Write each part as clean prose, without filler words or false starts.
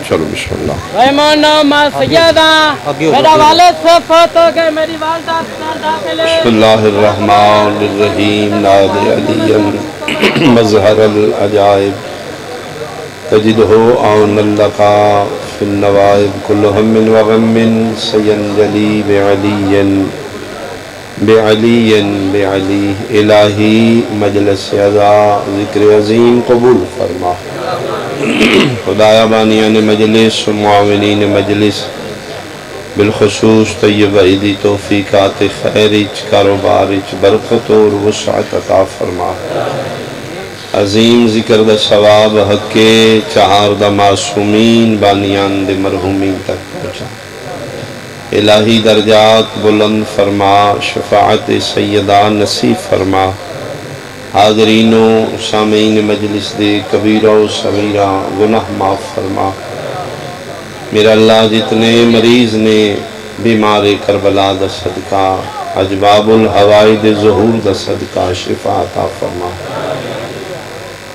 چلو بسم اللہ. رحمان ما سیدہ میرا والد سے فوت ہو گئے میری والدہ داخل ہے. بسم اللہ الرحمن الرحیم. نادی علی مظہر العجائب تجدہ عون لقا فی النوائب کل ہم وغم سینجلی بعلی الہی مجلس عزا ذکر عظیم قبول فرما. خدایا بانیان مجلس و معاونین مجلس بالخصوص طیب عیدی توفیقات خیرچ کاروبارچ برکت اور وسعت عطا فرما. عظیم ذکر دا ثواب حق چہار دا معصومین بانیان دے مرحومین تک پہنچا. الہی درجات بلند فرما. شفاعت سیدہ نصیب فرما. حاضرین و سامعین مجلس دے کبیرہ و صغیرہ گناہ معاف فرما. میرا اللہ جتنے مریض نے بیمار کربلا دا صدقہ اجباب الحوائد ظہور دا صدقہ شفا عطا فرما.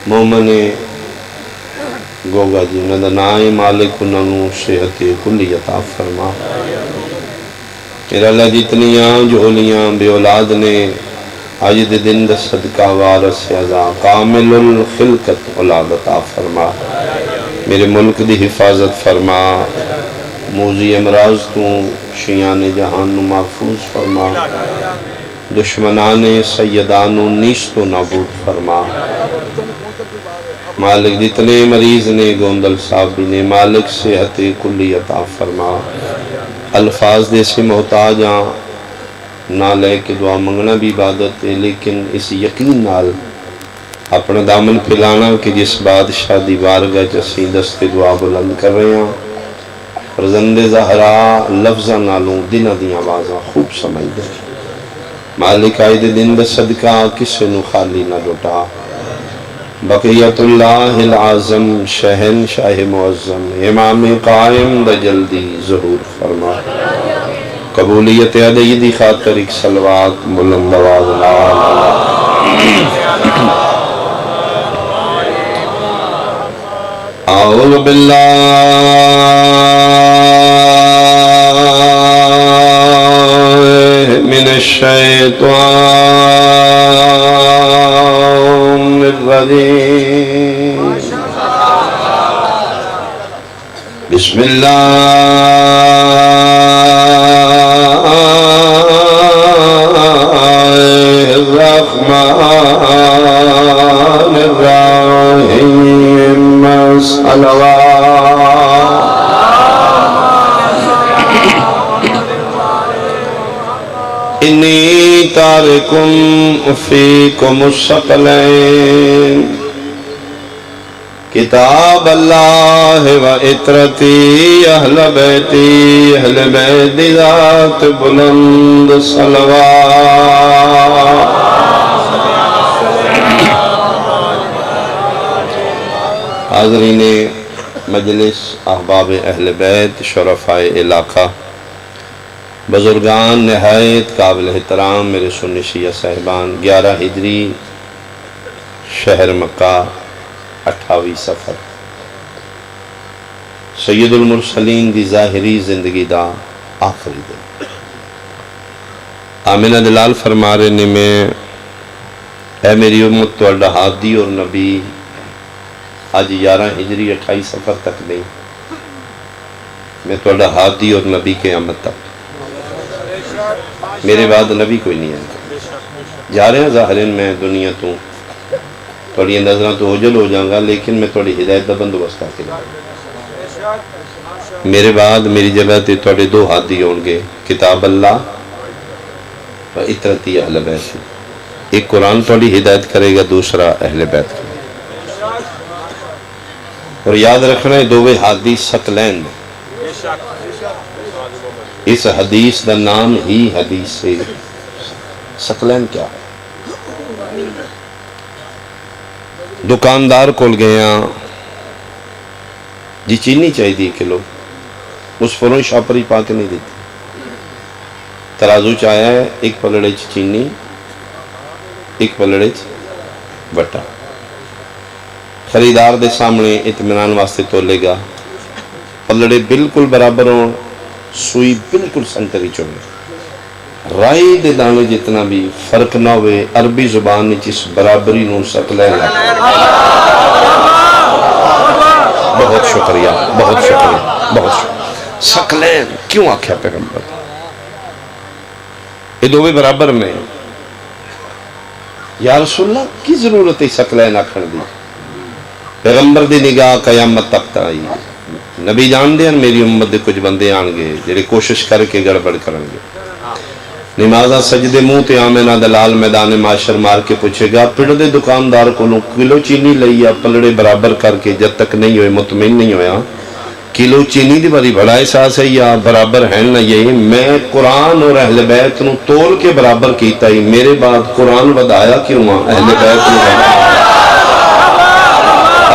مومن گوگا جی ندنائے مالک انہوں صحت کلی عطا فرما. میرا اللہ جتنیاں جھولیاں بے اولاد نے آج دے دن دا صدقہ وارث عزا کامل الخلقت اولاد عطا فرما. میرے ملک دی حفاظت فرما. موذی امراض تو شیان جہان محفوظ فرما. دشمنان سیدان نیست و نابود فرما. مالک جتنے مریض نے گوندل صاحب بھی نے مالک صحت کلی عطا فرما. الفاظ دے سے محتاج نہ لے کے دعا منگنا بھی عبادت ہے، لیکن اس یقین نال اپنا دامن پھیلانا کہ جس بادشاہ دی بارگاہ چسی دست دعا بلند کر رہے ہیں. فرزند زہرا لفظاں نالوں دنہ دی آوازاں خوب سمجھ دے. مالک آئے دن دا صدقہ کسے نو خالی نہ لٹا. بقیت اللہ العظم شہن شاہ معظم امام قائم دا جلدی ظہور فرما. قبولیت ادائی دی خاطر ایک صلوات بلند آواز لا اعوذ باللہ من الشیطان الرجیم. بسم الرحمن الرحیم. انی تارکم فیکم الثقلین کتاب اللہ و اطرتی اہل بیتی اہل بیت ذات بلند صلوات. حاضرین مجلس، احباب اہل بیت، شرفاء علاقہ، بزرگان نہایت قابل احترام، میرے سنی شیعہ صاحبان، 11 ہجری شہر مکہ 28 سفر سید المرسلین دی ظاہری زندگی دا آخری دن. آمینہ دلال فرما رہے نے میں اے میری امت تو اللہ ہادی اور نبی آج 11 ہجری 28 سفر تک نہیں، میں تو اللہ ہادی اور نبی قیامت تک. میرے بعد نبی کوئی نہیں ہے. جا رہے ہیں ظاہرین میں دنیا تو تھوڑی نظرہ تو اوجل ہو جاؤں گا، لیکن میں تھوڑی ہدایت دا بندوبست کر کے لوں. میرے بعد میری جگہ تے تھوڑے 2 ہادی ہوں گے، کتاب اللہ و اطرتی اہل بیت. ایک قرآن تھوڑی ہدایت کرے گا، دوسرا اہل بیت کرے گا. اور یاد رکھنا ہے دووے حدیث ثقلین. اس حدیث دا نام ہی حدیث ہے. ثقلین کیا ہے؟ دکاندار کول گیا جی چینی چاہیے دی کلو، اس فروئی شاپری پا کے نہیں دیتی. ترازو چاہیا ہے، ایک پلڑے چینی، ایک پلڑے وٹا. خریدار دے سامنے اطمینان واسطے تولے گا، پلڑے بالکل برابر ہوں، سوئی بالکل سنٹری چونے، رائی دے دانے جتنا بھی فرق نہ ہوئے، عربی زبان اس برابری نو سکلین لگا۔ بہت شکریہ، بہت شکریہ، بہت شکریہ۔ سکلین کیوں آکھیا پیغمبر؟ یہ دو بھی برابر میں، یا رسول اللہ کی ضرورت ہے سکلین آکھن دی؟ پیغمبر دی نگاہ قیامت تک آئی، نبی جان دے میری امت دے کچھ بندے آن گے جڑے کوشش کر کے گڑبڑ کریں گے، نمازہ سجدے منہ تے آمینہ دلال میدان معاشر مار کے پوچھے گا، پڑ دے دکاندار کو کلو چینی لئیا پلڑے برابر کر کے جب تک نہیں ہوئے مطمئن نہیں ہویا، کلو چینی دی باری بڑا احساس ہے یا برابر ہیں نہ یہی، میں قرآن اور اہل بیت نو تول کے برابر کیتا ہی، میرے بعد قرآن ودایا کیوں ہاں اہل بیت نو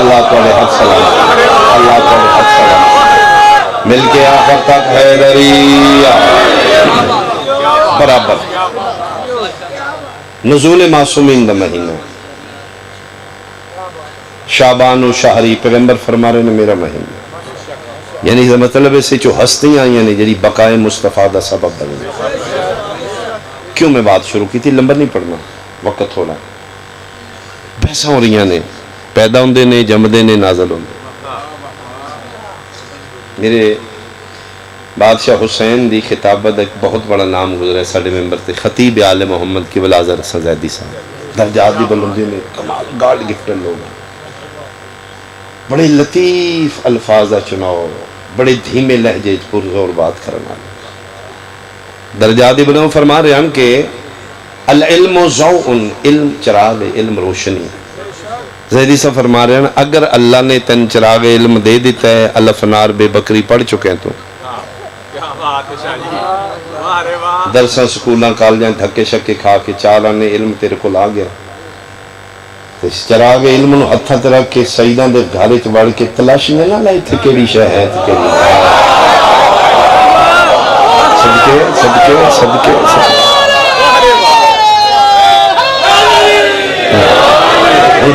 اللہ تعالی حد سلام، اللہ تعالی حد سلام، مل کے آخر تک حیدریہ برابر۔ نزول معصومین دا مہینہ، شعبان و شہری، پیغمبر فرما رہے نے میرا مہینہ، یعنی مطلب ہے جو ہستیاں یعنی جڑی بقائے مصطفیٰ دا سبب بنے۔ کیوں میں بات شروع کی تھی؟ لمبر نہیں پڑھنا، وقت تھوڑا، پیسہ ہو رہی نے، پیدا ہوندے نے، جمدے نے، نازل ہوندے۔ میرے بادشاہ حسین دی خطابت ایک بہت بڑا نام گزرا ہے ساڑھے ممبر تے، خطیب آل محمد کی ولازر حسن زیدی صاحب، درجات دی بلندی نے، کمال گاڑ گفٹر لوگ، بڑے لطیف الفاظ چناؤ، بڑے دھیمے لہجے پرزور بات کرنا۔ درجات دی بلندی فرما رہے ہیں کہ العلم ضوء، علم چراغ، علم روشنی۔ زیدی صاحب فرما رہے ہیں اگر اللہ نے تن چراغ علم دے دیتا ہے، الف نار بے بکری پڑھ چکے ہیں تو درساں سکولاں کالجاں دھکے شکے کھا کے چار آنے علم تیرے کو لا گیا، اس چراغ علم نو ہتھاں تے رکھ کے سجداں دے گھر وچ وڑ کے تلاشی نہ لائے تھے کیڑی شے ہے تے کیڑی صدقے صدقے صدقے صدقے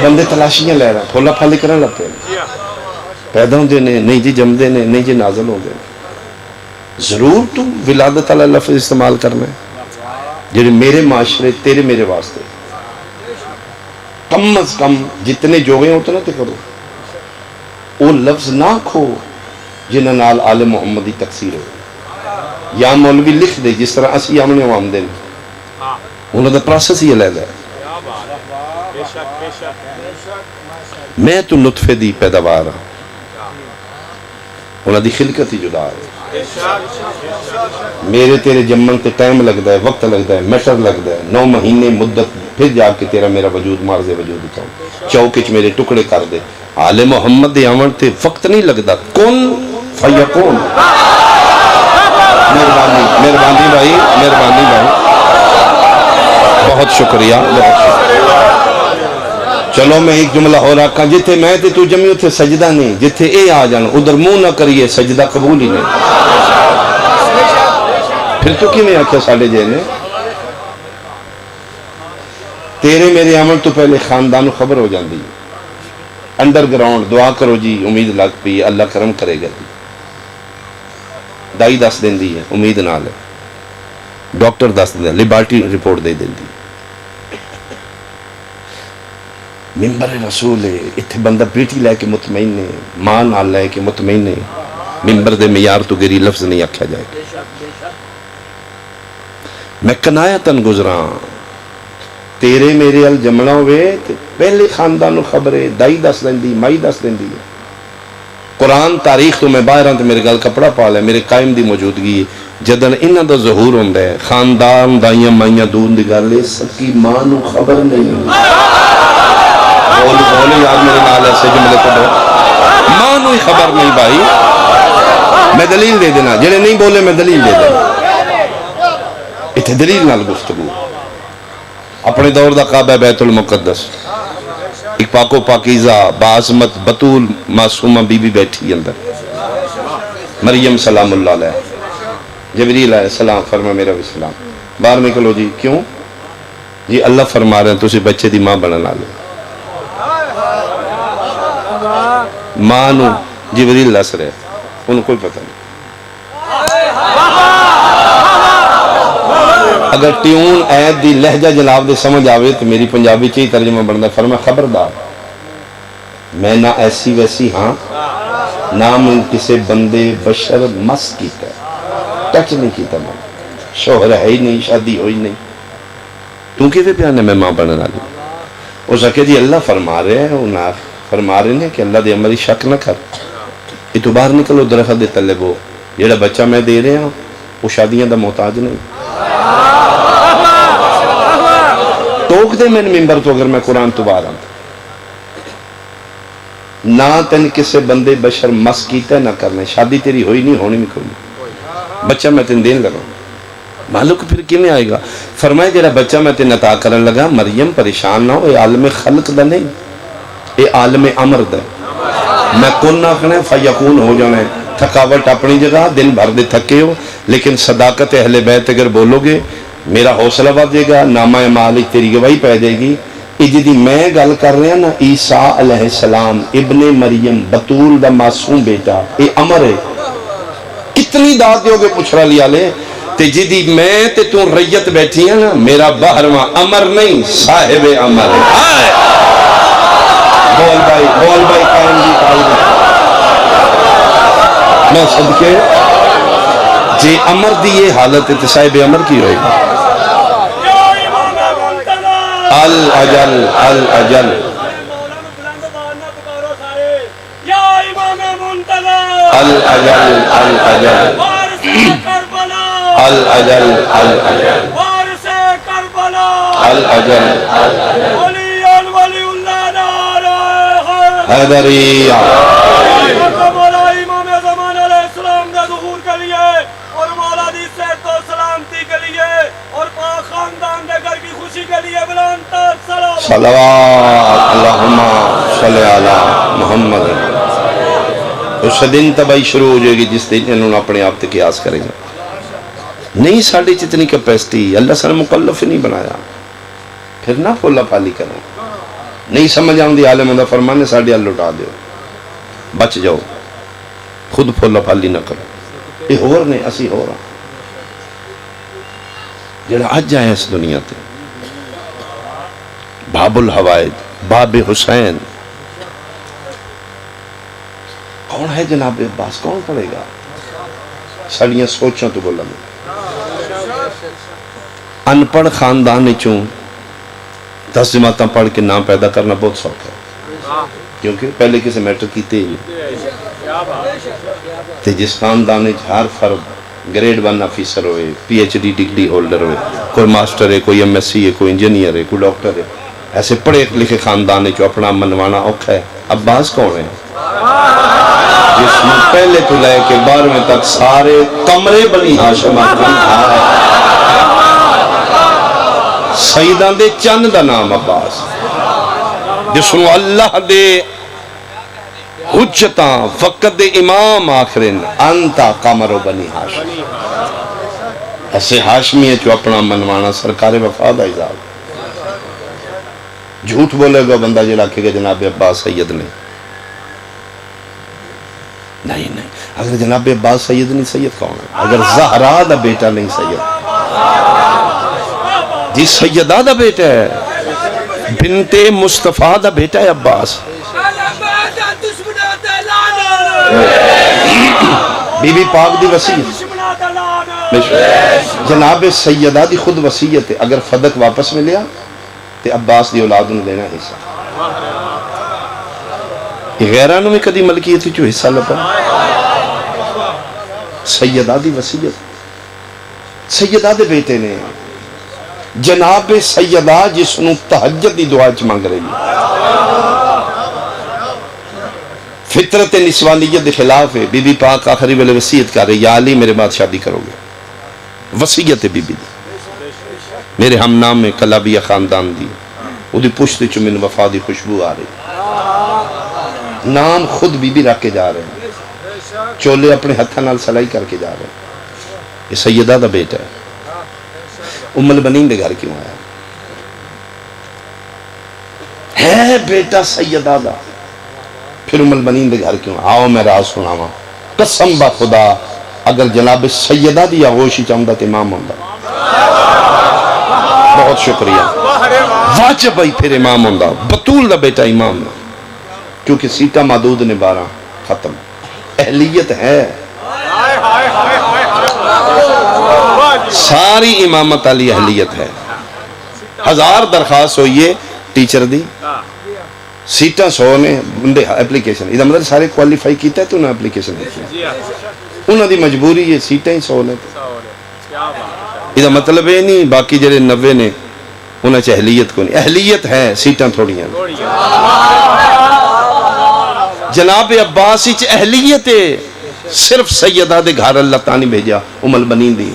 بندے تلاشیاں لے رہا پھولا پھالی کرن لگ پے، پیدا ہوندے نے نہیں جی جمدے نے نہیں جی نازل ہوندے نے۔ ضرور تو ولادت علی لفظ استعمال کرنا ہے جڑے میرے معاشرے تیرے میرے واسطے، کم از کم جتنے جو گئے اتنا تے کرو، وہ لفظ نہ کھو جنہاں نال آل محمدی تکثیر ہو، یا مولوی لکھ دے جس طرح اسی آمنے عوام دے انہوں دا پروسیس ہی علیحدہ ہے۔ میں تو نطفے دی پیداوار ہوں، انہوں دی خلقت ہی جدا ہے، میرے تیرے جمن تے ٹائم لگتا ہے، وقت لگتا ہے، میٹر لگتا ہے، 9 مہینے مدت، پھر جا کے تیرا میرا وجود مارزے وجود چاہوں چوکچ میرے ٹکڑے کر دے۔ آل محمد دے آمن تے وقت نہیں لگتا، کن فیکون۔ مہربانی مہربانی بھائی، مہربانی بھائی، بہت شکریہ، بہت شکریہ۔ چلو میں ایک جملہ ہو رکھا، جتھے میں تے تو جمی اتھے سجدہ نہیں، جتھے اے آ جان ادھر منہ نہ کریے سجدہ قبول ہی نہیں۔ پھر تو کی میں آکھیا ساڑھے جے نے تیرے میرے عمل تو پہلے خاندانوں خبر ہو جاندی، انڈر گراؤنڈ دعا کرو جی امید لگ پی اللہ کرم کرے گا، دائی دس دن دی ہے امید نہ لے، ڈاکٹر دس دن لیبارٹی رپورٹ دے دن دی، ممبر رسول ہے اتھے بندہ بیٹی لے کے مطمئن ہے، ماں نال لے کے مطمئن ہے، ممبر دے معیار تو گری لفظ نہیں آکھیا جائے۔ میں کنایتاً گزراں تیرے میرے ال جمنا ہوئے پہلے خاندانوں خبرے، دائی دس دن دی، مائی دس دن دی، قرآن تاریخ تو میں باہر ہوں تو میرے گل کپڑا پا لے، میرے قائم دی موجودگی جدن انہاں دا ظہور ہوندہ ہے، خاندان دائیاں مائیاں دون دی گالے سکی ماں نو خبر نہیں، بولے یاد میرے نال ایسے جملے کو دو، ماں نو ہی خبر نہیں بھائی، میں دلیل دے دینا، جنہیں نہیں بولے میں دلیل دے دینا، اتھے دلیل نال گفتگو۔ اپنے دور دا کعبہ بیت المقدس، ایک پاک و پاکیزہ بعظمت بطول معصومہ بی بی بیٹھی اندر، مریم سلام اللہ علیہ، جبریل علیہ السلام فرما میرا بھی سلام، باہر نکلو جی، کیوں جی اللہ فرما رہے ہیں تسی بچے دی ماں بننا لے، ماں نو جبریل دس رہے انہوں کوئی پتہ نہیں. اگر ٹیون ایت دی لہجہ جناب دے سمجھ آوے تو میری پنجابی چاہی ترجمہ بنتا ہے. فرمایا خبردار میں نہ ایسی ویسی ہاں نہ میں کسے بندے بشر مس کیتا ہے, ٹچ نہیں کیتا. میں شوہر ہے ہی نہیں, شادی ہوئی نہیں, تو کیویں پیانے میں ماں بننے والی. اس آخیا جی اللہ فرما رہے ہیں, وہ فرما رہے ہیں کہ اللہ دے عملی شک نہ کر, یہ تو باہر نکلو درخت دے تلے بو, جیڑا بچہ میں دے رہے ہوں وہ شادیاں دا محتاج نہیں. ٹوک دے میں ممبر تو اگر میں قرآن تو باہر آتا نہ تین کسے بندے بشر مس کیتا نہ کرنے, شادی تیری ہوئی نہیں, ہونی نہیں کوئی, بچہ میں تین دین لگا. معلوم پھر کیوں آئے گا. فرمائے جڑا بچہ میں تین عطا کرن لگا مریم پریشان نہ ہو, یہ عالم خلق دا نہیں, یہ عالم امر دا. میں کن نہ کھنے فیقون ہو جانا ہے. تھکاوٹ اپنی جگہ, دن بھر دے تھکے ہو, لیکن صداقت اہل بیت اگر بولو گے میرا حوصلہ بڑھ جائے گا, نامہ مالک تیری گواہی پہ جائے گی. جدی میں گل کر رہا نا عیسیٰ علیہ السلام ابن مریم بطول دا معصوم بیٹا, یہ امر ہے. کتنی داد دیو گے پچھڑا لیا لے تے جدی میں تے تو ریت بیٹھی ہیں نا, میرا باہرواں امر نہیں صاحب امر ہے. بول بھائی قائم جی قائم میں صدقے جی امر دی یہ حالت ہے تو صاحب امر کی ہوئے گا. الاجل الاجل الاجل الاجل الاجل الاجل حیدری مولا امام زمان علیہ السلام کا ظہور کے لیے اور مولا دی صحت و سلامتی کے لیے اور پاک خاندان کے گھر کی خوشی کے لیے بلند تر صلوات اللہم صلی علی محمد. اس دن تباہی شروع ہو جائے گی جس دن انہوں نے اپنے آپ تے قیاس کریں گے. نہیں ساڑھے جتنی کیپیسٹی اللہ سر مکلف نہیں بنایا, پھر نہ پھولا پھالی کریں. نہیں سمجھ آؤں دی عالم دا فرمان ہے ساڑھے اللہ لٹا دیو, بچ جاؤ, خود پھولا پھالی نہ کرو. یہ ہو رہے ہیں اسی ہو رہا جڑا آج جائے اس دنیا تے باب الحوائد باب حسین کون ہے جناب عباس, کون پڑھے گا. ساڑیاں سوچاں تو بولا میں ان پڑھ خاندان چوں 10 جماعتاں پڑھ کے نام پیدا کرنا بہت سوکھا ہے, کیونکہ پہلے کسی میٹر کیتے ہی تے جس خاندان ہر فرد گریڈ 1 آفیسر ہوئے, P H D degree holder ہوئے, کوئی ماسٹر ہے, کوئی ایم ایس سی ہے, کوئی انجینئر ہے, کوئی ڈاکٹر ہے, ایسے پڑھے لکھے خاندان جو اپنا منوانا اوکھا ہے. عباس کون ہے جس میں پہلے تو لے کے 12ویں تک سارے کمرے بنی ہاشم ہے. سیدان دے چند دا نام عباس, جس میں اللہ دے حجتاں فقط دے امام آخرین انتا قمر بنی ہاشم. ایسے ہاشمی ہے جو اپنا منوانا سرکار وفا دا اظہار. جھوٹ بولے گا بندہ جڑا کہ جناب عباس سید نہیں, اگر جناب عباس سید نہیں, سید کون ہے؟ اگر زہرا دا بیٹا نہیں سید, جی سیدہ دا بیٹا ہے, بنت مصطفیٰ دا بیٹا ہے عباس. بی بی پاک دی وصیت, جناب سیدہ دی خود وصیت ہے, اگر فدق واپس ملیا تے عباس دی اولاد نے دینا حصہ. غیرانوں میں کدی ملکیت جو حصہ لبا. سیدہ دی وصیت, سیدہ دے بیٹے نے جناب سیدہ جس نو تہجد دی دعا چ مانگ رہی ہے. فطرت نسوانیت دے خلاف ہے. بی بی پاک آخری ویلے وصیت کر رہے, یا علی میرے بعد شادی کرو گے. وصیت ہے بی بی دی, میرے ہم نام میں کلابیہ خاندان دی, وہ دی پشت چ من وفا دی خوشبو آ رہی. نام خود بی بی رکھ کے جا رہے ہیں, چولے اپنے ہتھاں نال سلائی کر کے جا رہے ہیں. یہ سیدہ دا بیٹا ہے. ام البنین دے گھر کیوں آیا ہے؟ بیٹا سیدہ دا, پھر ام البنین دے گھر کیوں؟ آؤ میں راز سناواں، قسم با خدا اگر جناب سیدہ دی آغوشی چاہتا تو امام ہوندہ۔ بہت شکریہ، واجب ہی پھر امام ہوندہ، بطول دا بیٹا امام نہ، کیونکہ سیٹا معدود نے 12 ختم، اہلیت ہے، ساری امامت علی اہلیت ہے۔ 1000 درخواست ہوئیے ٹیچر دی، سیٹاں 100 نے بندے اپلیکیشن، ادھا مطلب سارے کوالیفائی کیتا ہے تو انہوں نے اپلیکیشن دیکھی، انہوں دی مجبوری یہ سیٹیں ہی 100 نے، ادھا مطلب یہ نہیں باقی جڑے 90 نے انہیں چاہ اہلیت کو نہیں، اہلیت ہے، سیٹاں تھوڑی ہیں۔ جناب عباس ہی اہلیت ہے، صرف سیدہ دے گھر اللہ تعالی بھیجا، ام البنین دی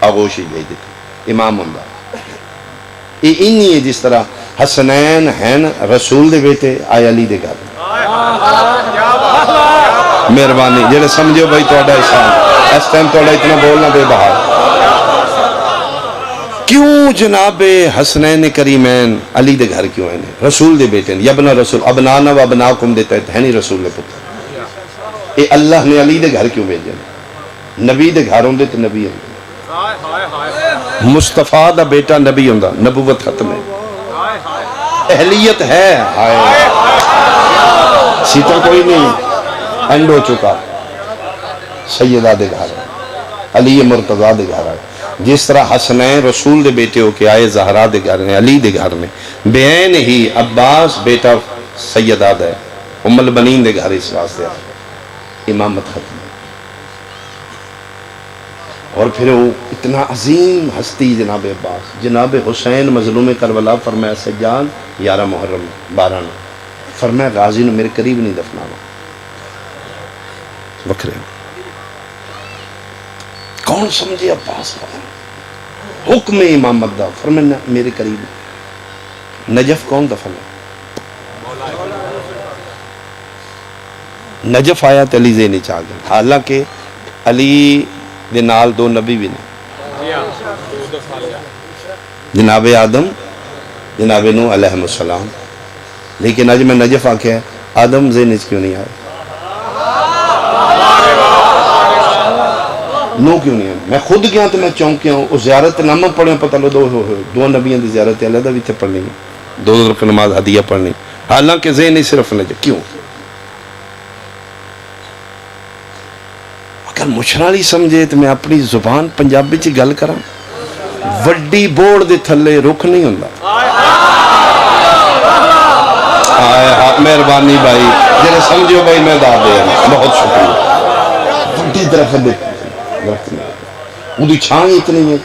آغوشی بھیج دیتی، امام ہوندہ۔ یہ انہی ہے جس طرح حسنین ہیں رسول دے بیٹے آئے علی دے گھر، مہربانی جڑے سمجھو بھائی توڑا احسان، اس ٹائم توڑا اتنا بولنا بے بہار۔ کیوں جناب حسنین کریمین علی دے گھر کیوں ہیں؟ رسول دے بیٹے ہیں، یبنا رسول ابنانا و ابناکم دیتا ہے نہیں رسول دے پتر، اے اللہ نے علی دے گھر کیوں بھیجے؟ نبی دے گھر ہوں دے تو نبی ہوں، مصطفیٰ دا بیٹا نبی ہوں، نبوت ختم ہے، اہلیت ہے، سیٹا کوئی نہیں، اینڈ ہو چکا، سیدہ دے گھر علی مرتضیٰ دے گھر آئے، جس طرح حسنین رسول دے بیٹے ہو کے آئے زہرا دے گھر میں، علی دے گھر میں، بین ہی عباس بیٹا سیدہ دے ام البنین دے گھر اس واسطے آئے، امامت ختم ہے۔ اور پھر وہ اتنا عظیم ہستی جناب عباس، جناب حسین مظلوم کربلا فرمایا سجاد 11 محرم 12 فرمایا غازی نے میرے قریب نہیں دفناوا، بکھرے کون سمجھے عباس کا حکم امامت دا، فرمایا میرے قریب۔ نجف کون دفن ہے؟ نجف آیا تو علی زینی چاہ گیا، حالانکہ علی دے نال 2 نبی بھی نہیں، جناب آدم جناب نوح علیہ السلام، لیکن آج میں نجف آکے آدم زینج کیوں نہیں آئے، نو کیوں نہیں آئے؟ میں خود گیا تو میں چونک گیا ہوں، اس زیارت نامہ پڑھیں پتہ لو 2 نبیوں دی زیارت علیحدہ بھی تھے پڑھنی ہے، 2 رکعت نماز ہدیہ پڑھنی، حالانکہ زین صرف نجف کیوں؟ اگر مشرالی سمجھے تو میں اپنی زبان پنجابی چی گل کراں، وڈی بورڈ دے تھلے رکھ نہیں ہوندہ، مہربانی بھائی جنہیں سمجھو بھائی میں دا دے ہیں، بہت شکریہ، وڈی درخت دے درخت نہیں، وہ چھانگ اتنی ہے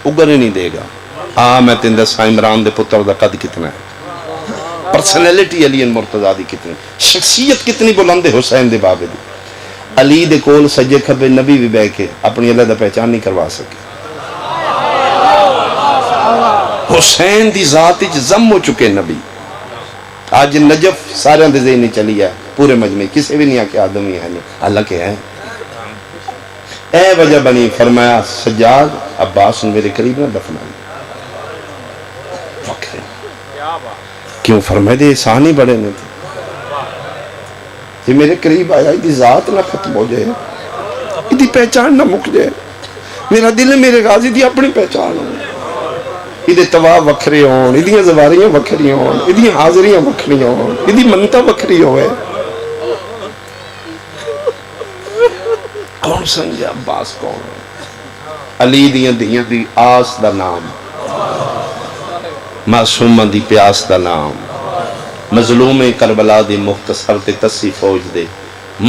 اگر نہیں دے گا۔ میں تین دسا عمران دے پتر دا قد کتنا ہے، پرسنیلٹی علی مرتضیٰ دی کتنی، شخصیت کتنی بلند ہے حسین دے بابے دی، علی دے کول سجے کھبے نبی بھی بے کے اپنی اللہ دا پہچان نہیں کروا سکے، حسین دی ذات اچ زم ہو چکے نبی، آج نجف سارے دے ذہنی چلی ہے، پورے مجمع کسی بھی نہیں آکے آدمی ہے نہیں، اللہ کے ہیں، اے وجہ بنی فرمایا سجاد عباس میرے قریب نہ دفنا فکر کیوں فرمائے دے احسان ہی بڑے نے تھے، یہ میرے قریب آیا یہ ذات نہ ختم ہو جائے، یہ پہچان نہ مک جائے، میرا دل میرے غازی دی اپنی پہچان ہو، یہ تواف وکھرے ہون، یہ زواریاں وکھری ہون، یہ حاضریاں وکھری ہون، یہ منتہ وکھری ہوئے، کون سمجھا عباس کون ہے؟ علی دیاں دیاں دی آس دا نام، معصومہ دی پیاس دا نام، مظلوم کربلا دی مختصر تے تسی فوج دے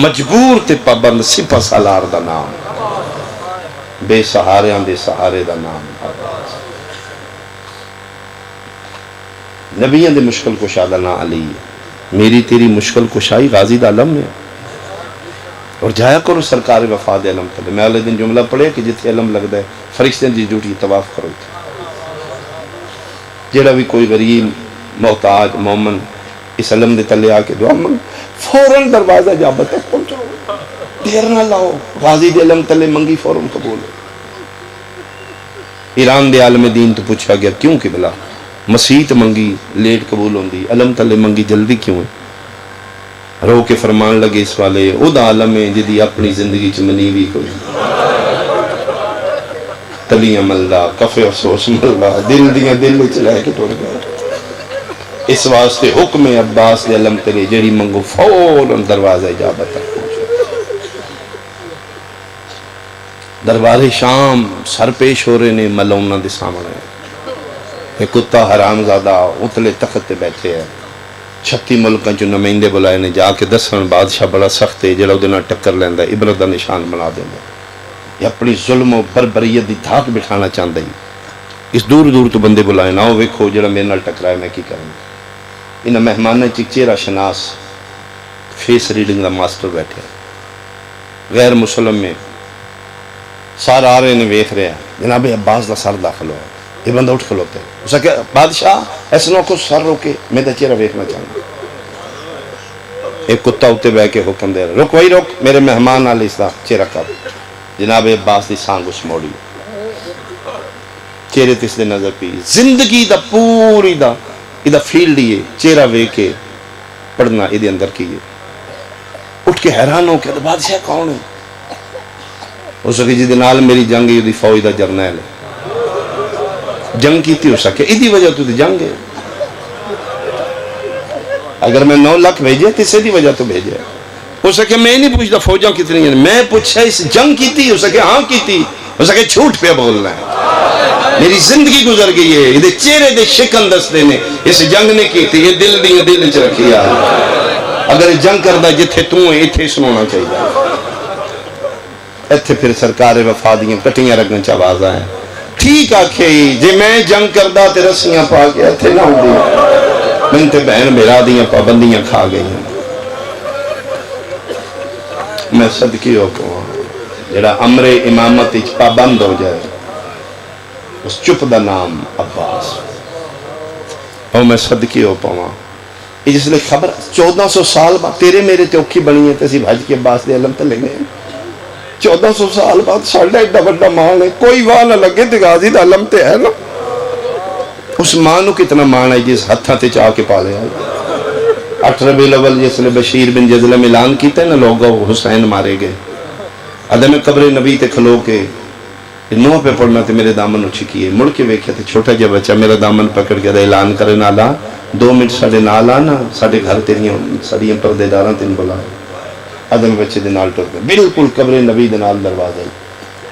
مجبور تے پابند سپہ سالار دا نام، بے سہاریاں دے سہارے دا نام، نبیاں دے مشکل کشا دا نام علی ہے، میری تیری مشکل کشائی غازی دا علم ہے، اور جایا کرو سرکار وفا دے علم تلے، میں اگلے دن جملہ پڑھے کہ جتھے علم لگ دے فرشتے دی ڈیوٹی طواف کرو، جیڑا بھی کوئی غریب محتاج مومن اس علم دے تلے آکے دعا منگ فوراں دروازہ جابت تک پہنچو، دیر نہ لاؤ، غازی دے علم تلے منگی فوراں قبول ہے۔ ایران دے عالم دین تو پوچھا گیا کیوں قبلہ مسیت منگی لیٹ قبول ہوندی، علم تلے منگی جلدی کیوں ہے؟ رو کے فرمان لگے اس والے او دا عالم ہے جدی اپنی زندگی چ منی بھی کوئی تلیاں ملدا کفے افسوس ملدا دل دیاں دل چ لے کے ٹر گیا اس واسطے حکم عباس دے علم تیرے جڑی منگو فوراً دروازہ اجابت تک پہنچو دربار شام سر پیش ہو رہے نے ملونا دے سامنے ایک کتا حرام زادہ اتلے تخت تے بیٹھے ہے 36 ملکاں چوں نمائندے بلائے نے جا کے دسن بادشاہ بڑا سخت ہے جڑا اودے نال ٹکر لیندا عبرت دا نشان بنا دیندا یہ اپنی ظلم و بربریت دی دھاک بٹھانا چاہندا ہی اس دور دور تو بندے بلائے نہ ہو ویکھو جڑا میرے نال ٹکرائے میں کی کروں انہاں مہماناں چ چہرہ شناس فیس ریڈنگ دا ماسٹر بیٹھے غیر مسلم میں سارا آ رہے نے ویکھ رہے ہیں جناب عباس دا سر داخل ہوا یہ بندہ اٹھ کھلوتا ہے اس کہ بادشاہ ایسے نہ کو سر روکے میں تو چہرہ ویکھنا چاہتا ایک کتا اتنے بہ کے حکم دے رہا رک وہی روک میرے مہمان والے اس کا چہرہ کر جناب عباس دی سانگ اس موڑی چہرے تے اس دے نظر پی زندگی دا پوری دا ادھا فیلڈ یہ چہرہ وے کے پڑھنا ادھے اندر کیے اٹھ کے حیران ہو کہ بادشاہ کون ہے اس وقت جی نال میری جنگ یہ فوج دا جرنیل ہے جنگ کیتی ہو سکے ادھی وجہ تو جنگ ہے اگر میں 9 لاکھ بھیجے تو اسی دی وجہ تو بھیجے ہو سکے میں نہیں پوچھتا فوجاں کتنی ہیں میں پوچھا اس جنگ کیتی ہو سکے ہاں کیتی ہو سکے جھوٹ پہ بولنا ہے میری زندگی گزر گئی ہے یہ چہرے دے شکن دستے نے اس جنگ نے کیتی یہ دل دی دل چ رکھیا اگر جنگ کردا جتھے تو ہے ایتھے سنونا چاہیے ایتھے پھر سرکار وفا دیاں کٹیاں رگن چ آوازاں ہیں ٹھیک آکھے جے میں جنگ کردا تے رسیاں پا کے ایتھے نہ ہوندی میں تے بہن میرا دیاں پابندیاں کھا گئی ہیں میں صدقے ہو پاواں جڑا امر امامت وچ پابند ہو جائے اس چپ دا نام عباس اور میں صدقے ہو پاواں یہ جس لئے خبر 1400 سال بعد تیرے میرے تے اوکھی بنی ہے تے اسی بھج کے عباس دے علم تے لے گئے 1400 سال بعد ساڑھا ایڈا بڑا مان ہے کوئی واہ نہ لگے تے غازی دا علم تے ہے نا اس مانو کتنا مان ہے جس ہتھاں تے چاہ کے پالے آئے 8 ربیع الاول جس نے بشیر بن جزلم اعلان کیتا ہے نا لوگوں حسین مارے گئے عدم قبر نبی تے کھلو کے نو پہ پڑھنا تے میرے دامن اچھی کیے مڑ کے ویکھیا تے چھوٹا جا بچہ میرا دامن پکڑ کے اعلان کرے نالا 2 منٹ ساڑھے نال آنا ساڑھے گھر تیریاں ساڑھیاں پردے داراں تین بلائے عدم بچے دے نال ٹر گئے بالکل قبر نبی دے نال دروازہ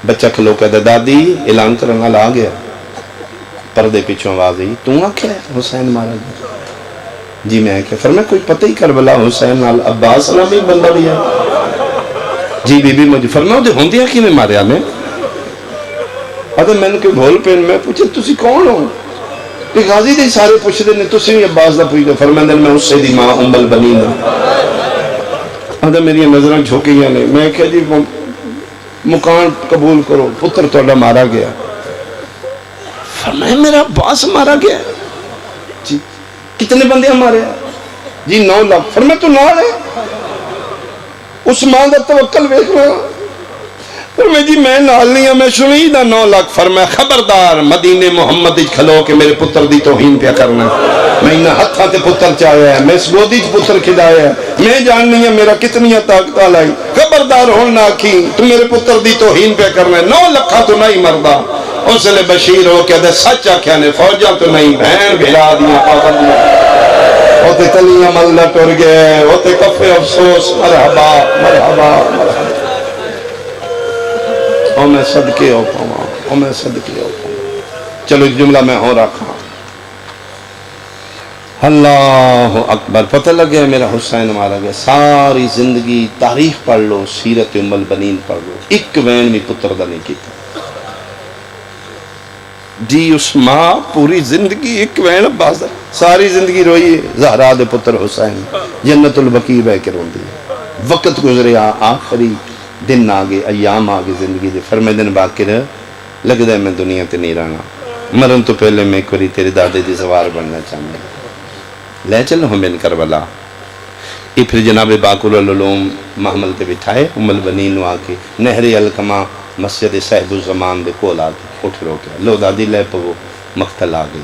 بچہ کھلو کہتا دادی اعلان کرنے نال آ گیا پردے پیچھوں آواز آئی تو آکھے حسین مارا گیا جی میں آکھے فرمایا کوئی پتہ ہی کربلا حسین نال عباس نامی بندہ بھی ہے جی بی بی مجھے فرمایا دے ہوندیا کی میں ماریا میں ادھر میں نے کوئی بھول پین میں پوچھے تسی کون ہو کہ غازی دے سارے پوچھ دے نے تسی بھی عباس دا پوچھ دے فرمایا میں اس سے دی ماں ام البنین ادھر میری نظریں جھوکیاں نے میں کہا جی مکان قبول کرو پتر توڑا مارا گیا فرمایا میرا عباس مارا گیا جی کتنے بندے ہمارے جی 9 لاکھ فرمایا تو نال ہے اس ماں دا توکل ویکھ رہا فرمایا جی میں نال نہیں ہوں میں سنی دا 9 لاکھ فرمایا خبردار مدینے محمد کھلو کے میرے پتر دی توہین پیا کرنا میں انہاں ہتھاں تے پتر چاہیا ہے میں اس گودی چ پتر کھدایا ہے میں جاننی ہے میرا کتنی طاقت لائی خبردار ہون نہ آکھی تو میرے پتر دی توہین پیا کرنا 9 لکھاں تو نہیں مردا اس لئے بشیر ہو کہ سچ آکھیا نے فوجاں تو نہیں بہن بھیڑا دیاں پابندیاں ہوتے تلیاں ملہ ٹر گئے ہوتے کفے افسوس مرحبا مرحبا مرحبا اور میں صدقے ہو پاواں اور میں صدقے ہو پاواں چلو ایک جملہ میں ہو رکھا اللہ اکبر پتہ لگ گیا میرا حسین مارا گیا ساری زندگی تاریخ پڑھ لو سیرت ام البنین پڑھ لو ایک وین میں پتر دا نہیں کیتا جی اس ماں پوری زندگی ایک وین عباس دا ساری زندگی روئی ہے زہرا دے پتر حسین جنت البقیع بہ کے رون دی وقت گزرے آخری دن آگے ایام آگے زندگی دے فرمائے دن باقی رہ لگ دے میں دنیا تے نہیں رہنا مرن تو پہلے میں کوئی تیرے دادے دی سوار بننا چاہوں لے چلو ہم بن کربلا یہ پھر جناب باقر العلوم محمل تے بٹھائے ام البنین نو آکے نہر الکما مسجد صاحب الزمان دے کول آکے اٹھ رو کے لو دادی لے پو مقتل آ گئی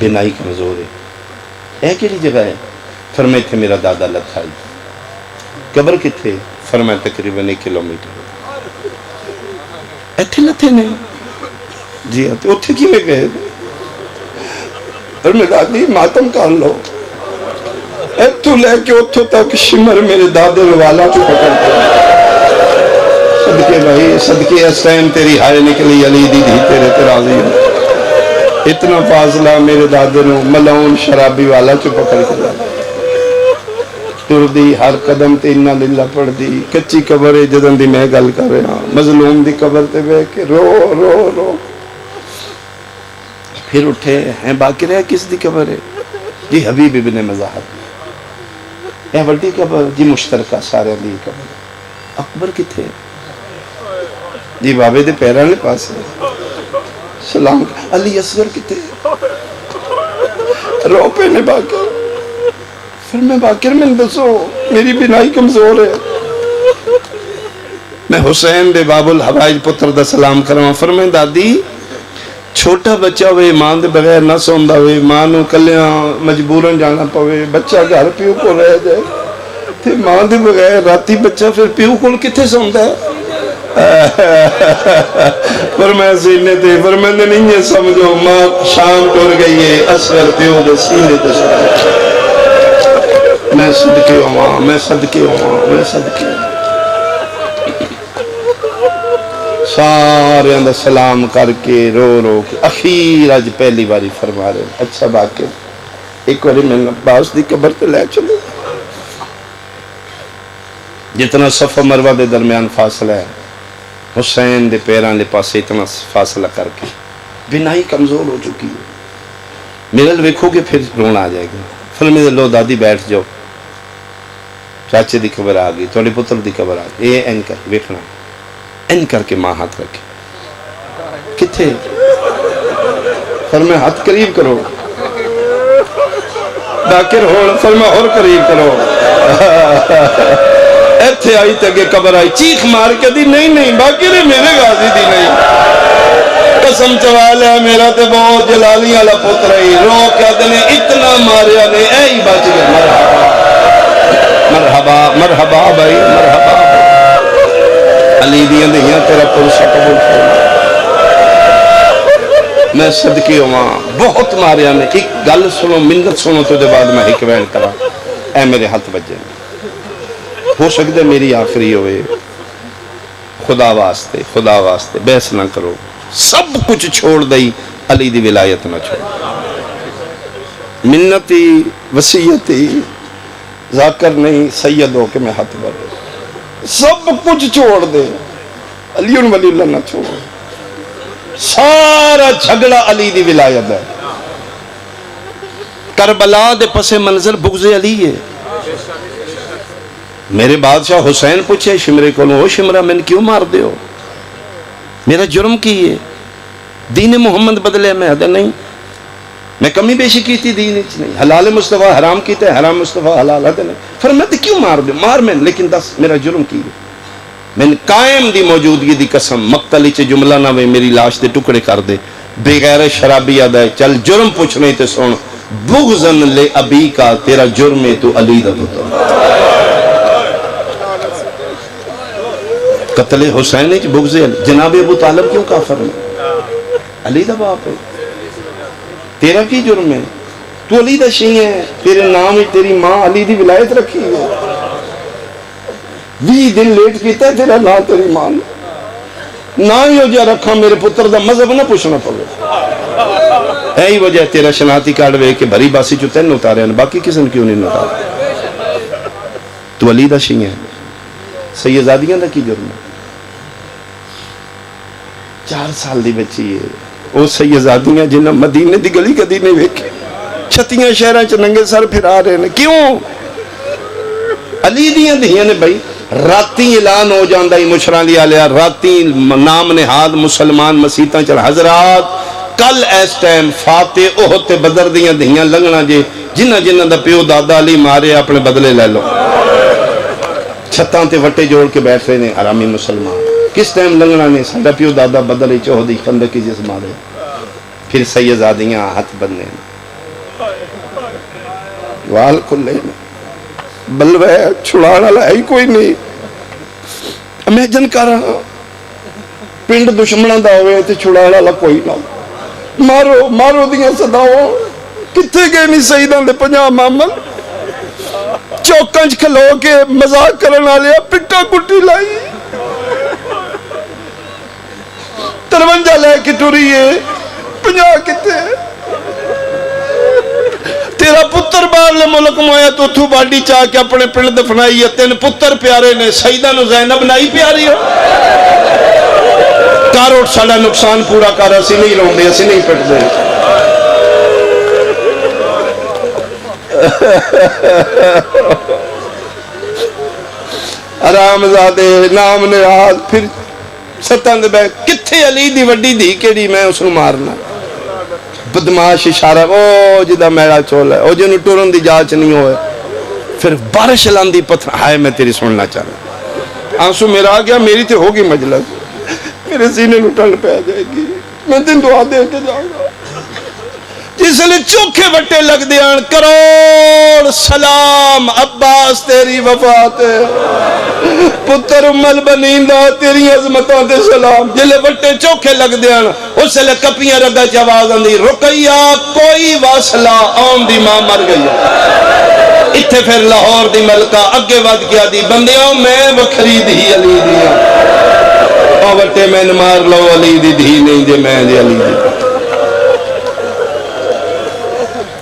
بنائی کمزور ہے اے کیڑی جگہ ہے فرمائے تھے میرا دادا لتھا جی. قبر کتنے؟ فرمایا تقریباً 1 کلومیٹر. ایتھے لتھے نے جی ہاں. اتنے کی میں گئے فرمایا دادی ماتم کر لو. ایتھوں لے کے اتھوں تک شمر میرے دادے والا چ پکڑ دیا. صدقے بھائی صدقے اس ٹائم تیری ہائے نکلی علی دی دھی تیرے تے راضی ہو. اتنا فاصلہ میرے دادے نو ملون شرابی والا چ پکڑ کے لیا. ٹردی ہر قدم تے انا للہ پڑھ دی. کچی قبر ہے جدن دی میں گل کر رہا مظلوم دی قبر تے بیٹھ کے رو رو رو. پھر اٹھے ہیں باقی رہے کس دی قبر ہے؟ جی حبیب ابن مزاحب. اے بڑی قبر جی مشترکہ سارے دی قبر. اکبر کتھے؟ جی بابے دے پیران لے پاس ہے. سلام. علی اصغر کتھے؟ رو پہ نے باقر. پھر میں باقر میں دسو میری بینائی کمزور ہے. میں حسین دے باب الحوائج پتر دا سلام کروں. فرمائیں دادی چھوٹا بچہ ہوئے ماں دے بغیر نہ سوندا ہوئے, ماں نو کلیاں مجبوراً جانا پوے, بچہ گھر پیو کو رہ جائے تے ماں دے بغیر راتی بچہ پھر پیو کو کتھے سوندا ہے؟ فرمایا سینے تے فرمایا نہیں ہے سمجھو ماں شام ٹر گئی ہے اصغر پیو دے سینے تے سوندا. میں صدقے ہوں میں صدقے ہوں میں صدقے ہوں. سارے اندر سلام کر کے رو رو کے اخیر آج پہلی باری فرما رہے اچھا باقی ایک باری میں عباس دی قبر تے لے چلو. جتنا صفا مروہ دے درمیان فاصلہ ہے حسین دے پیران لے پاسے اتنا فاصلہ کر کے بینائی کمزور ہو چکی ہے. میرے ویکھو گے پھر رونا آ جائے گا. فرمائے لو دادی بیٹھ جاؤ چاچے دی قبر آ گئی تھوڑے پتر دی قبر آ گئی. این کر ویکھنا این کر کے ماں ہاتھ رکھے کتھے؟ فرمائے ہاتھ قریب کرو. باقر ہو فرمائے اور قریب کرو. ایتھے آئی تگے قبر آئی چیخ مار کے دی نہیں نہیں باقر ہے میرے غازی دی نہیں. قسم چوال ہے میرا تے بہت جلالی والا پتر ہے. رو کے دنے اتنا ماریا نے اے ہی بچ گیا. مرحبا مرحبا بھائی مرحبا. علی دیاں دہیاں تیرا پرسہ قبول فرما. میں صدقے ہوا بہت ماریا نے. ایک گل سنو منت سنو تو دے بعد میں ایک وین کرا. اے میرے ہاتھ بجے ہو سکتا ہے میری آخری ہوئے. خدا واسطے بحث نہ کرو. سب کچھ چھوڑ دئی علی دی ولایت نہ چھوڑ. منتی وسیعتی ذاکر نہیں سید ہو کے میں ہاتھ بھر سب کچھ چھوڑ دے علی ولی اللہ نہ چھوڑ. سارا جھگڑا علی دی ولایت ہے. کربلا دے پس منظر بغض علی ہے. میرے بادشاہ حسین پوچھے شمرے کو او شمرہ میں کیوں مار دے ہو؟ میرا جرم کی ہے دین محمد بدلے. میں حد نہیں میں کمی بیشی کی تھی دین نہیں. حلال مصطفیٰ حرام کیتے حرام مصطفیٰ حلال حد نہیں. فرمایا کیوں مار دے؟ مار میں لیکن دس میرا جرم کی ہے. میں قائم دی موجودگی دی قسم مقتل چ جملہ نہ وے میری لاش دے ٹکڑے کر دے. بغیر شرابی یاد ہے چل جرم پوچھنے تے سن. بغضن لے ابی کا تیرا جرم ہے تو علی دا پتر. قتل حسین ہے بغض جناب ابو طالب کیوں کافر ہے؟ علی دا باپ ہے. تیرا کی جرم ہے؟ تو علی دا شیع ہے. تیرے نام ہی تیری ماں علی دی ولایت رکھی ہے. 20 دن لیٹ کیتا ہے تیرا نام تیری ماں نہ ہی ہو جا رکھا. میرے پتر دا مذہب نہ پوچھنا پڑے. یہی وجہ تیرا شناختی کارڈ وے کہ بھری باسی چو تین اتارے باقی کسی کیوں نہیں اتارے. تو علی دا شیع ہے. سیدزادیاں دا کی جرم ہے؟ 4 سال دی بچی ہے. وہ سیدزادیاں جنہاں مدینے دی گلی کدی نہیں ویکھے. چھتیاں شہراں چ ننگے سر پھرا رہے ہیں. کیوں؟ علی دیاں دہیاں نے بھائی راتی اعلان ہو جاندہ ہی مشران لیا لیا راتی نام نہاد مسلمان مسیطاں چل حضرات کل اس ٹائم فاتح احد تے بدر دیاں دہیاں لنگنا جے جنہ جنہ دا پیو دادا علی مارے اپنے بدلے لے لو. چھتاں تے وٹے جوڑ کے بیٹھ رہے ہیں حرامی مسلمان. کس ٹائم لنگنا نے ساڈا پیو دادا بدل چوہدی خندقی جس مارے. پھر سیدزادیاں ہاتھ بننے وال کھلے بلوے چھڑان والا ہے کوئی نہیں. امیجن کر پنڈ دشمنوں دا ہوئے تے چھڑان والا کوئی نہ. مارو مارو دیاں صداواں کتنے گئے نہیں سیداں دے 50 مامن چوکاں چ کھلو کے مذاق کرن والے پٹا کٹی لائی 53 لے کے ٹری ہے 50 کتے. تیرا پتر باہرلے ملک مویا تو اتھو باڈی چاہ کے اپنے پنڈ دفنائی ہے. 3 پتر پیارے نے سیدہ نو زینب نائی پیاری ہو. کاروٹ ساڑا نقصان پورا کر اسی نہیں روندے اسی نہیں پٹ دے. آرام زادے نام نراز پھر ستند بے کتھے علی دی وڈی دی کیڑی میں اس نو مارنا. بدماش اشارہ او جدہ میرا چول ہے او جنو ٹورن دی جاچ نہیں ہوئے. پھر بارش لاندی پتھر ہائے میں تیری سننا چاہنا. آنسو میرا آ گیا میری تے ہوگی مجلس میرے سینے نو ٹھنڈ پہ آ جائے گی. میں دن دعا دے کے جاؤں گا. جس لئے چوکھے بٹے لگ دیاں کروڑ سلام عباس تیری وفات پتر ام البنین دا تیری عظمتوں تے سلام. جلے بٹے چوکھے لگ دیاں اس لئے کپیاں رگا چواز اندی رقیہ کوئی واصلہ آن دی ماں مر گئی. اتھے پھر لاہور دی ملکہ اگے ود کیا دی بندیوں میں وکھری دی علی دیا او بٹے میں مار لو علی دی دھی نہیں دے میں دے علی دی.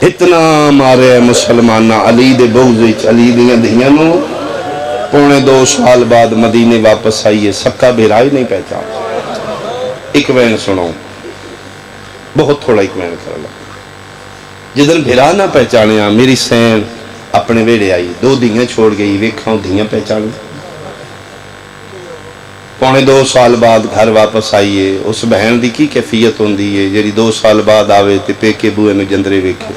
اتنا مارے مسلمانہ علی دے بغض علی دیاں دھیاں نو. 2.25 سال بعد مدینے واپس آئیے سکا بھیرائی نہیں پہچان. ایک وین سنو بہت تھوڑا ایک وین کر لگا. جدن بھیرا نہ پہچانے میری سین اپنے ویڑے آئی 2 دھیاں چھوڑ گئی ویکھاؤں دھیاں پہچانے. 2.25 سال بعد گھر واپس آئیے اس بہن دی کی کیفیت ہوندی ہے جیڑی 2 سال بعد آوے تے پیکے بوئے نو جندرے ویکھے.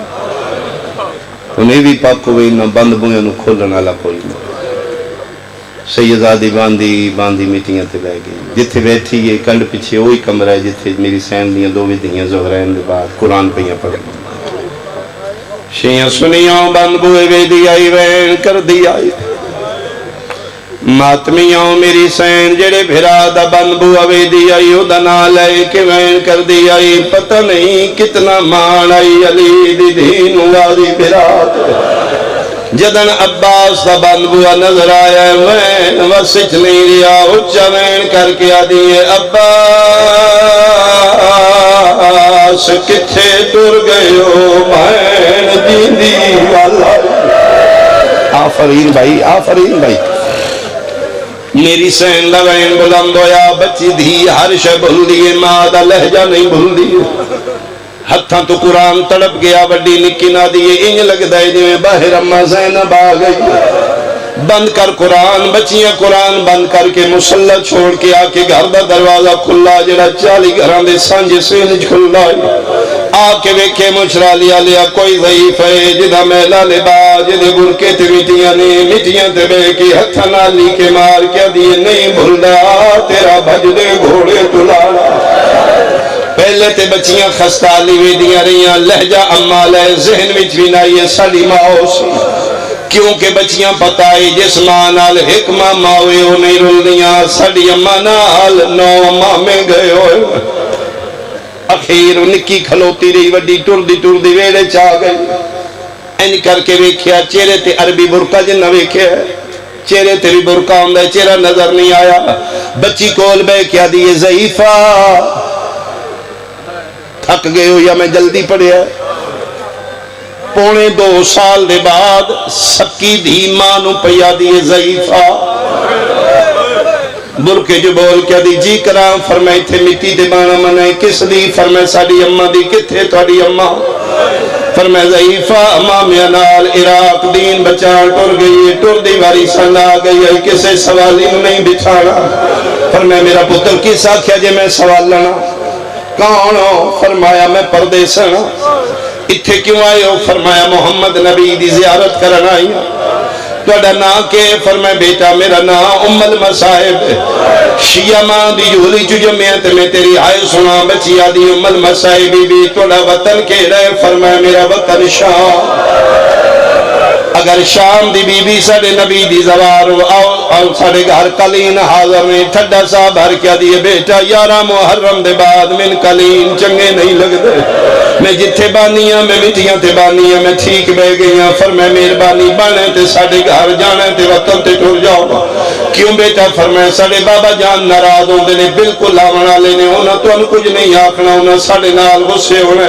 انہیں بھی پاک ہوئے نہ بند بوئے نو کھولنا لا کوئی نہ. سیدادی باندھی میٹیاں تے بہ گئی. جتھے بیٹھی یہ کنڈ پیچھے وہی کمرہ ہے جتھے میری سین دیاں 2 دھیاں زہرین دے بعد قرآن پہیاں پڑھ گئی. شیاں سنیاں بند بوئے وے دی آئی وین کر دی آئی. ماتمیاں میری سین جڑے بھرا دا بند بوئے دی آئی او دنا لے کے وین کر دی آئی. پتہ نہیں کتنا مان آئی علی دی دین وادی بھرا جدن عباس دا بند بوا نظر آیا وین وسچ نہیں ریا اچھا وین کر کے آدھی عباس کتھے ٹر گئے ہو وین دیندی والا. آفرین بھائی میری سین دا وین بلند ہویا بچی دھی ہر شے بھول دیئے ماں دا لہجہ نہیں بھول دیئے. ہتھاں تو قرآن تڑپ گیا بڑی نکی نہ دیئے انج لگ دائے جویں باہر اماں زینب آ گئی. بند کر قرآن بچیاں قرآن بند کر کے مسلح چھوڑ کے آ کے گھر دا دروازہ کھلا جڑا 40 گھران دے سانجے سینج کھلا آ کے ویکھے مچھرا لیا کوئی ضعیف ہے جدہ میلا لبا جدہ برکے تے مٹیاں تے بے کی ہتھا نالی کے مار کیا دیئے نہیں بھلدا تیرا بھج دے گھوڑے تلالا. پہلے تے بچیاں خستہ لیوے دیاں رہیاں لہجہ اماں لے ذہن وچ بھی نائیے ساڑی ماں سی کیونکہ بچیاں پتائی جس ماں نال حکمہ ماوے ہو نہیں رول دیاں ساڑی اماں نال 9 ماں میں گئے ہوئے. اخیر نکی کھلوتی رہی وڈی ٹر دی ویڑے چاہ گئی. این کر کے ویکھیا چہرے تے عربی برکہ جنہ ویکھیا چہرے تے بھی برکہ ہوندہ چہرہ نظر نہیں آیا. بچی کول بے کیا دیئے ضعیفہ تھک گئے ہو یا میں جلدی پڑھیا. 2.25 سال دے بعد سکی دھی ماں نو پیا دیئے ضعیفہ برکے جو بول کیا دی جی کرام فرمائے تھے مٹی دے بانا منائے کس دی فرمائے ساڑی اممہ دی کتھے توڑی اممہ فرمائے ضعیفہ امام ینال عراق دین بچان ٹر گئی ٹر دی واری سن آ گئی ہے کسے سوالی نہیں بچھانا. فرمائے میرا پتر کس آکھیا جے میں سوال لنا کون ہو فرمایا میں پردیسن. اتھے کیوں آئے ہو فرمایا محمد نبی دی زیارت کرنا آئی. توڑا نا کے فرمائے بیٹا میرا نا ام المصائب شیعہ ماں دی جولی چجمیت میں تیری آئے سنا بچی آدھی ام المصائب بھی توڑا وطن کے رہے فرمائے میرا وطن شاہ. اگر شام دی بی بی ساڑے نبی دی زوار آؤ ساڑے گھر قلین حاضر میں ٹھڈا صاحب ہر کیا دیئے بیٹا 11 محرم دے بعد من قلین چنگے نہیں لگ دے میں جتھے بانیاں میں مٹیاں تے بانیاں میں ٹھیک بے گئیاں فرمائے مہربانی بانے تے ساڑے گھر جانے تے وطن تے ٹور جاؤ کیوں بیٹا فرمائے ساڑے بابا جان ناراض ہوں دے بالکل آونا لینے ہونا تو ان کچھ نہیں آکھنا ہونا ساڑے نال غصے ہونا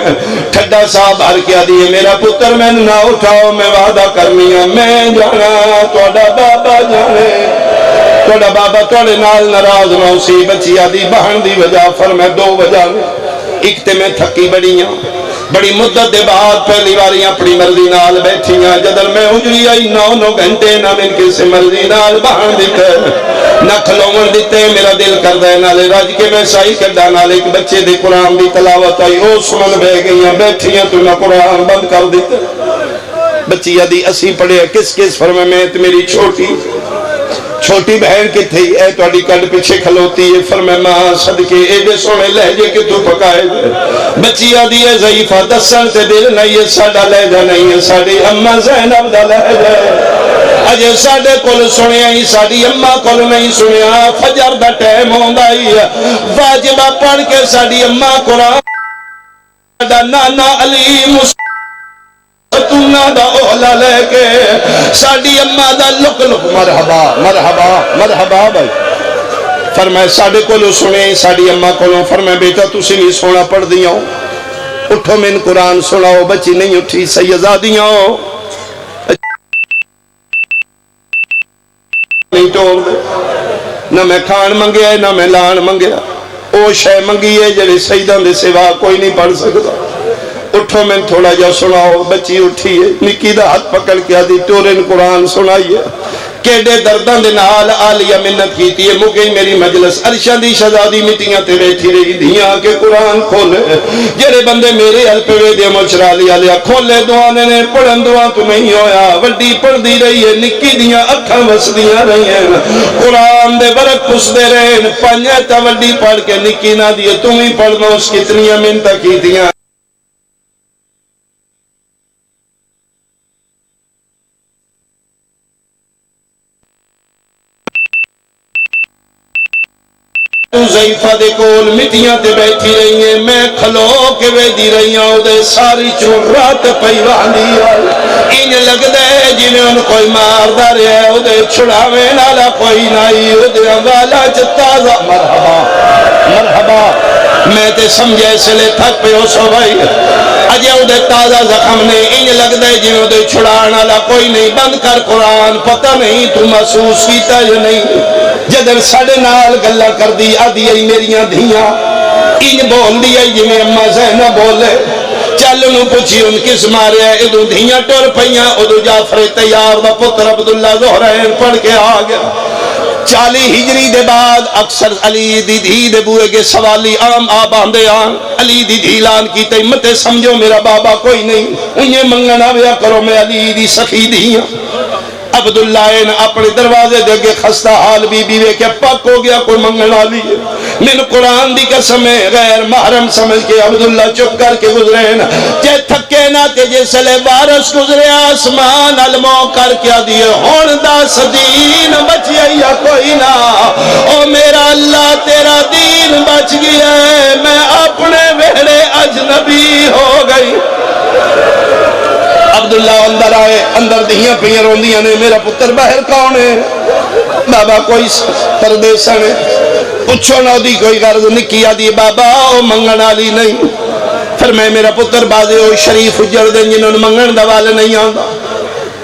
ٹھڈا صاحب ہر کیا دیئے میرا پتر میں نہ اٹھاؤ میں وعدہ کرنی ہے میں جانا توڑا بابا جانے توڑا بابا توڑے نال ناراض نہ اسی بچی آدھی بہن دی وجہ فرمائے 2 وجہ ایک تے میں تھکی بڑیاں بڑی مدت دے بعد پہلی باری اپنی مرضی نال بیٹھیاں جدر میں اجری آئی 9 گھنٹے نہ من کسی مرضی نال بہن دیتے نہ کھلومن دیتے میرا دل کر دے نالے راج کے میں سائی کردہ نالے ایک بچے دے قرآن دی تلاوت آئی او سمن بے گئیاں بیٹھیاں تو نہ قرآن بند کر دیتے بچی آدھی اسی پڑھے کس فرمے میں میری چھوٹی بہن کی تھی اے توڑی کڑ پیچھے کھلوتی ہے فرمے ماں صدقے اے دے سونے لہجے کہ تو پکائے دے بچی آدھی ہے ضعیفہ دسن تے دل نہیں ہے ساڑا لہجہ نہیں ہے ساڑی اممہ زینب دا لہجہ اجے ساڑے کل سنیا ہی ساڑی اممہ کل نہیں سنیا فجر دا ٹیم ہوندہ ہی واجبہ پڑھ کے ساڑی اممہ قرآن دا نانا علی مسلم تُنہ دا اولا لے کے ساڑی اممہ دا لک مرحبا مرحبا مرحبا بھائی فرمائے ساڑے کولو سنے ساڑی اممہ کولو فرمائے بیٹا تُسی نہیں سونا پڑھ دیا ہو اٹھو من قرآن سناؤ بچی نہیں اٹھی سیزادیاں ہو نہیں ٹول دے نہ میں کھان منگیا ہے نہ میں لان منگیا او شے منگی ہے جڑے سیدان دے سوا کوئی نہیں پڑھ سکتا اٹھو میں تھوڑا جا سناؤ بچی اٹھی ہے نکی دا ہاتھ پکڑ کے آدھی ٹورن قرآن سنائیے کیڑے دردان دے نال آلیہ منت کیتی ہے مگئی میری مجلس عرشان دی شہزادی مٹیاں تے بیٹھی رہی دھیاں کے قرآن کھولے جڑے بندے میرے حلپے وے دے مچرا لیا لیا کھولے دعانے نے پڑھن دعا تو نہیں ہویا وڈی پڑھ دی رہی ہے نکی دیاں اکھاں وس دیاں رہی ہیں قرآن دے برک پس دے رہے پانیہ تا وڈی پڑھ کے نکی نہ دیئے تم ہی پڑھ دو اس کتنیاں منتہ کیتیاں ضعیفہ دے کول مٹیاں تے بیٹھی رہی ہیں میں کھلو کے بیٹھی رہی ہوں دے ساری چون رات پیوانی ان لگ دے جنہیں ان کوئی ماردہ رہے دے چھڑاوے نالا کوئی نائی دے انگالا چتازہ مرحبا مرحبا میں تے سمجھے سلے تھک پہ ہو سو بھائی اجے دے تازہ زخم نے ان لگ دے جنہیں دے چھڑانا لا کوئی نہیں بند کر قرآن پتہ نہیں تو محسوس کیتا یا نہیں جدر ساڑے نال گلہ کر دی آدھی آئی میریاں دھیاں ان بول دی آئی جی میں اممہ زینہ بولے چل انہوں پوچھی ان کس مارے ہے ادھو دھیاں ٹور پہیاں ادھو جعفر تیار دا پتر عبداللہ زہرین پڑھ کے آگیا 40 ہجری دے بعد اکثر علی دی دھی دے بوئے کے سوالی عام آبان دے آن علی دی دھیلان کی تیمت سمجھو میرا بابا کوئی نہیں انہیں منگنا بیا کرو میں علی دی سخی دھیاں عبداللہ نے اپنے دروازے دے گے خستہ حال بی بی وے کہ پاک ہو گیا کوئی منگنا لیے من قرآن دی قسم غیر محرم سمجھ کے عبداللہ چپ کر کے گزرے نا جے تھکے نہ تے جے سلے بارش گزرے آسمان علموں کر کیا دیئے ہون دا صدین بچ یا کوئی نہ او میرا اللہ تیرا دین بچ گیا ہے میں اپنے ویڑے اجنبی ہو گئی عبداللہ اندر آئے اندر دہیاں پہیاں روندیاں نے میرا پتر باہر کون ہے بابا کوئی پردیسن ہے پچھو نہ دی کوئی غرض نکی آدھی بابا او منگن آلی نہیں پھر میں میرا پتر بازے ہو شریف اجڑ دیں جنہوں نے منگن دوال نہیں آندا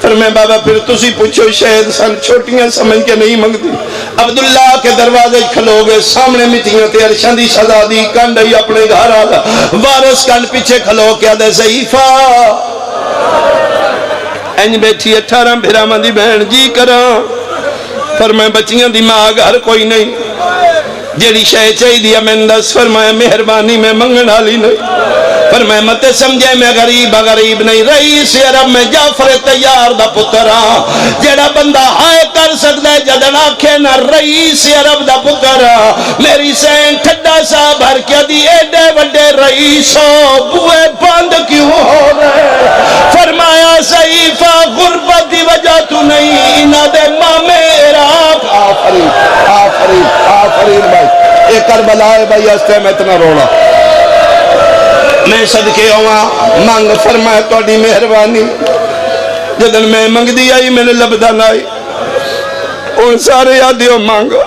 پھر میں بابا پھر تسی پوچھو شاید سن چھوٹیاں سمجھ کے نہیں منگتی عبداللہ کے دروازے کھلو گئے سامنے مٹیاں تے عرشان دی شہزادی کنڈ اپنے گھر آگا وارث کنڈ پیچھے کھلو کیا دے ضعیفہ این بیٹھی 18 بھرامن دی بہن جی کران فرمائے بچیاں دی ماں گھر کوئی نہیں جیڑی شے چاہی دیا میں اندس فرمائے مہربانی میں منگن آلی نہیں فرمائے مت سمجھے میں غریب نہیں رئیس عرب میں جعفر تیار دا پترا جیڑا بندہ ہائے کر سکتا ہے جدن آنکھیں نہ رئیس عرب دا پترا میری سین ٹھڈا سا بھر کیا دی ایڈے وڈے رئیسو بوئے بند کیوں ہو رہے فرمایا ضعیفہ غربت دی نہیں انہاں دے مامے عراق آفرین آفرین آفرین بھائی اے کربلا ہے بھائی استے میں اتنا روڑا میں صدقے ہوا مانگ فرمایا توڑی مہربانی جدن میں منگ دیا ہی میں نے لبدہ نائی ان سارے یادیوں مانگو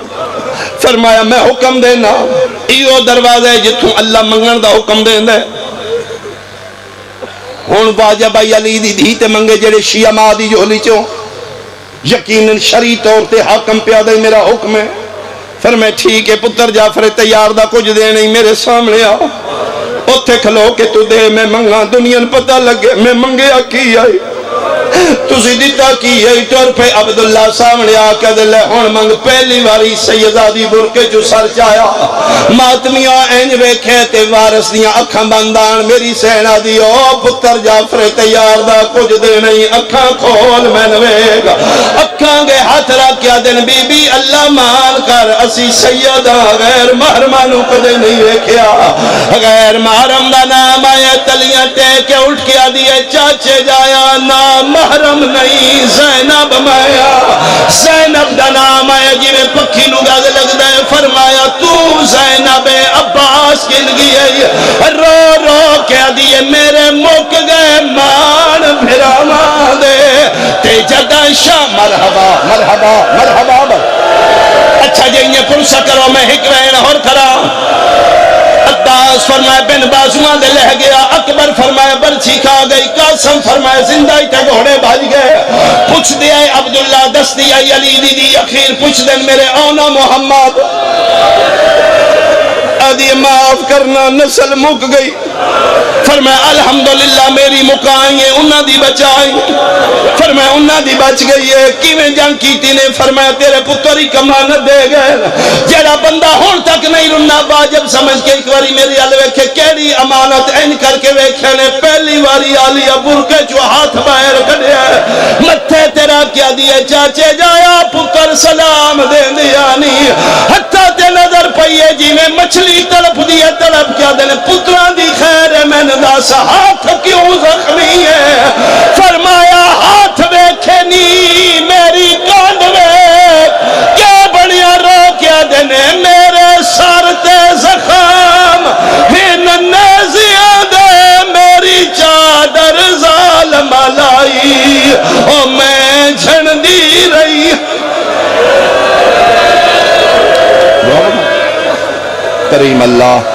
فرمایا میں حکم دینا ایو دروازہ ہے جتوں اللہ منگن دا حکم دینا ہون واجہ بھائی علی دی دھیتے منگے جڑے شیعہ مادی جولی چوں یقیناً شرعی طور تے حاکم پیادہ ہی میرا حکم ہے فرمایا ٹھیک ہے پتر جعفر تیار دا کچھ دے نہیں میرے سامنے آؤ اتھے کھلو کہ تو دے میں منگا دنیا پتہ لگے میں منگیا کی آئی تُسی دیتا کی ہے ٹور پہ عبداللہ سامنے آکے دلے ہون منگ پہلی واری سیدادی برکے جو سر چایا ماتمیاں اینج ویکھے تے وارس دیاں اکھاں بندان میری سینہ دی او پتر جعفر تیار دا کچھ دے نہیں اکھاں کھول میں نوے گا اکھاں گے ہاتھ رکھیا دن بی بی اللہ مان کر اسی سیدہ غیر محرمانوں کو دے نہیں ویکھیا غیر محرم دا نام آئے تلیاں ٹیکے اٹھ کیا دیئے چاچے جایا نام محرم نہیں زینب مایا زینب دا نام آیا جی میں پکھی نگاہ لگ دے فرمایا تو زینب عباس کن گئی رو رو کہہ دیئے میرے مک گئے مان پھرا مان دے تے جدہ شاہ مرحبا مرحبا مرحبا اچھا جی انہیں پرسہ کرو میں حکرین اور کرا عباس فرمائے بن بازوان دے لہ گیا اکبر فرمائے برچی کھا گئی قاسم فرمائے زندہ ہی تے گھوڑے بھاج گئے پوچھ دیا عبداللہ دست دیا علی دی اخیر پوچھ دن میرے اونا محمد آدھی معاف کرنا نسل مک گئی فرمایا الحمدللہ میری مکائیں انہاں دی بچائیں فرمایا انہاں دی بچ گئی ہے کیویں جنگ کیتی نے فرمایا تیرے پتر ہی کمانت دے گئے جڑا بندہ ہون تک نہیں رنا واجب سمجھ کے ایک واری میری آل ویکھے کیڑی امانت این کر کے ویکھے نے پہلی واری آلی ابور کے جو ہاتھ باہر کھڑیا ہے متھے تیرا کیا دیئے چاچے جایا پتر سلام دے دیا نہیں حتیٰ تے نظر پئیے جی میں مچھلی تڑپ دیئے تڑپ کیا دے پتران دی خیر ہے میں نداس ہاتھ کیوں زخمی ہے فرمایا ہاتھ ویکھے نی میری کانڈ ویک کیا بڑیا رو کیا دینے میرے سر تے زخم ہن نیزیاں دے میری چادر ظالم لائی او میں جھن دی رہی کریم اللہ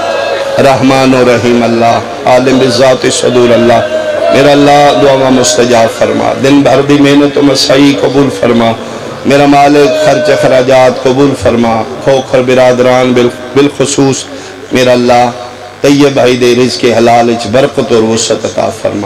رحمان و رحیم اللہ عالم بذات صدور اللہ میرا اللہ دعا مستجاب فرما دن بھر دی محنت و مسائی قبول فرما میرا مالک خرچ خراجات قبول فرما کھوکھر برادران بالخصوص میرا اللہ طیب بھائی دے رزق حلال اچ برکت اور وسعت عطا فرما